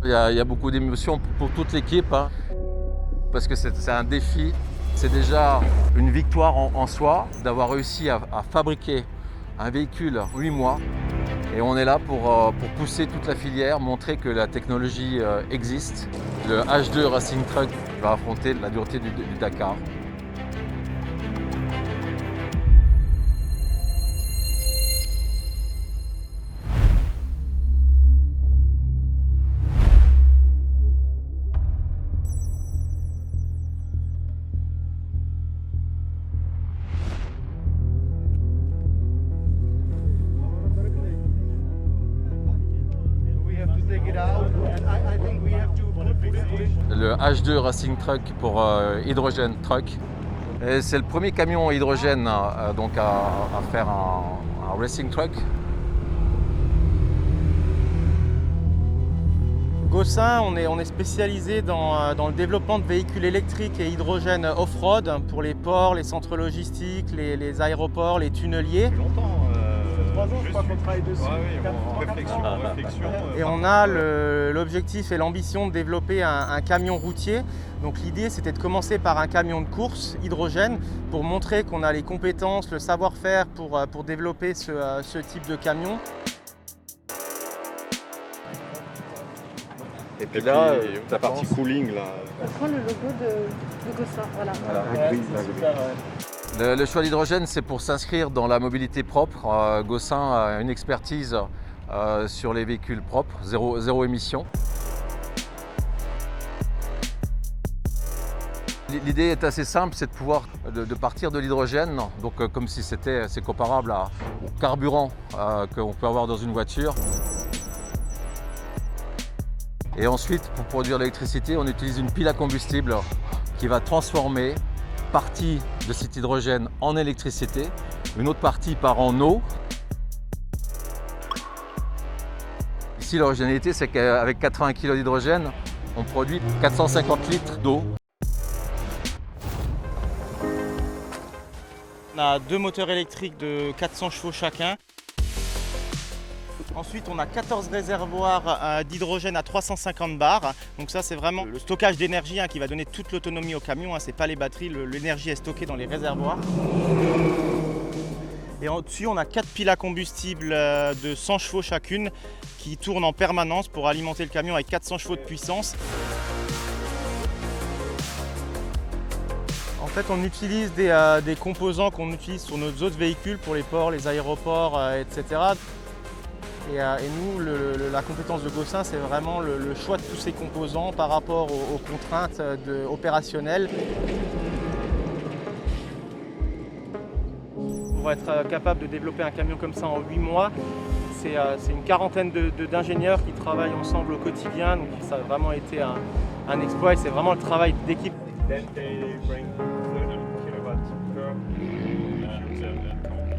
Il y a beaucoup d'émotions pour toute l'équipe, hein, parce que c'est un défi. C'est déjà une victoire en soi d'avoir réussi à fabriquer un véhicule en 8 mois. Et on est là pour pousser toute la filière, montrer que la technologie existe. Le H2 Racing Truck va affronter la dureté du Dakar. Le H2 Racing Truck pour Hydrogen Truck. C'est le premier camion hydrogène donc à faire un Racing Truck. Gossin, on est spécialisé dans le développement de véhicules électriques et hydrogène off-road pour les ports, les centres logistiques, les aéroports, les tunneliers. Longtemps. 3 ans, je crois qu'on travaille dessus. En réflexion. Et on a l'objectif et l'ambition de développer un camion routier. Donc l'idée, c'était de commencer par un camion de course hydrogène pour montrer qu'on a les compétences, le savoir-faire pour développer ce type de camion. Et puis là, la partie cooling, là. On prend le logo de Gossin, voilà. Le choix d'hydrogène, c'est pour s'inscrire dans la mobilité propre. Gossin a une expertise sur les véhicules propres, zéro émission. L'idée est assez simple, c'est de pouvoir de partir de l'hydrogène, donc comme si c'est comparable au carburant qu'on peut avoir dans une voiture. Et ensuite, pour produire l'électricité, on utilise une pile à combustible qui va transformer partie de cet hydrogène en électricité, une autre partie part en eau. Ici, l'originalité, c'est qu'avec 80 kg d'hydrogène, on produit 450 litres d'eau. On a 2 moteurs électriques de 400 chevaux chacun. Ensuite, on a 14 réservoirs d'hydrogène à 350 bars. Donc ça, c'est vraiment le stockage d'énergie qui va donner toute l'autonomie au camion. Ce n'est pas les batteries, l'énergie est stockée dans les réservoirs. Et au-dessus, on a 4 piles à combustible de 100 chevaux chacune qui tournent en permanence pour alimenter le camion avec 400 chevaux de puissance. En fait, on utilise des composants qu'on utilise sur nos autres véhicules pour les ports, les aéroports, etc. Et nous, la compétence de Gossin, c'est vraiment le choix de tous ces composants par rapport aux contraintes opérationnelles. Pour être capable de développer un camion comme ça en 8 mois, c'est une quarantaine d'ingénieurs qui travaillent ensemble au quotidien. Donc ça a vraiment été un exploit et c'est vraiment le travail d'équipe.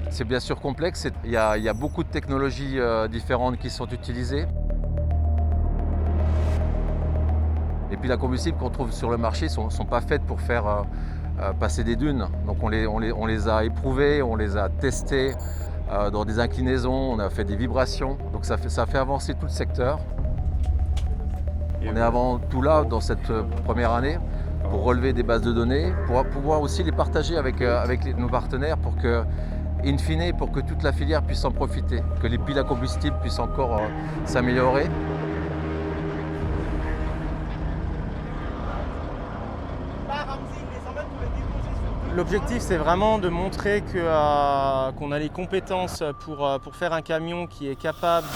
C'est bien sûr complexe, il y a beaucoup de technologies différentes qui sont utilisées. Et puis la combustible qu'on trouve sur le marché ne sont pas faites pour faire passer des dunes. Donc on les a éprouvées, on les a testées dans des inclinaisons, on a fait des vibrations. Donc ça fait avancer tout le secteur. On est avant tout là dans cette première année pour relever des bases de données, pour pouvoir aussi les partager avec nos partenaires pour que, in fine, pour que toute la filière puisse en profiter, que les piles à combustible puissent encore s'améliorer. L'objectif, c'est vraiment de montrer qu'on a les compétences pour faire un camion qui est capable,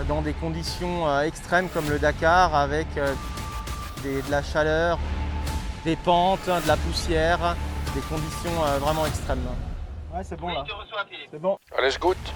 dans des conditions extrêmes comme le Dakar, avec de la chaleur, des pentes, de la poussière, des conditions vraiment extrêmes. Ouais, c'est bon là. C'est bon. Allez, je goûte.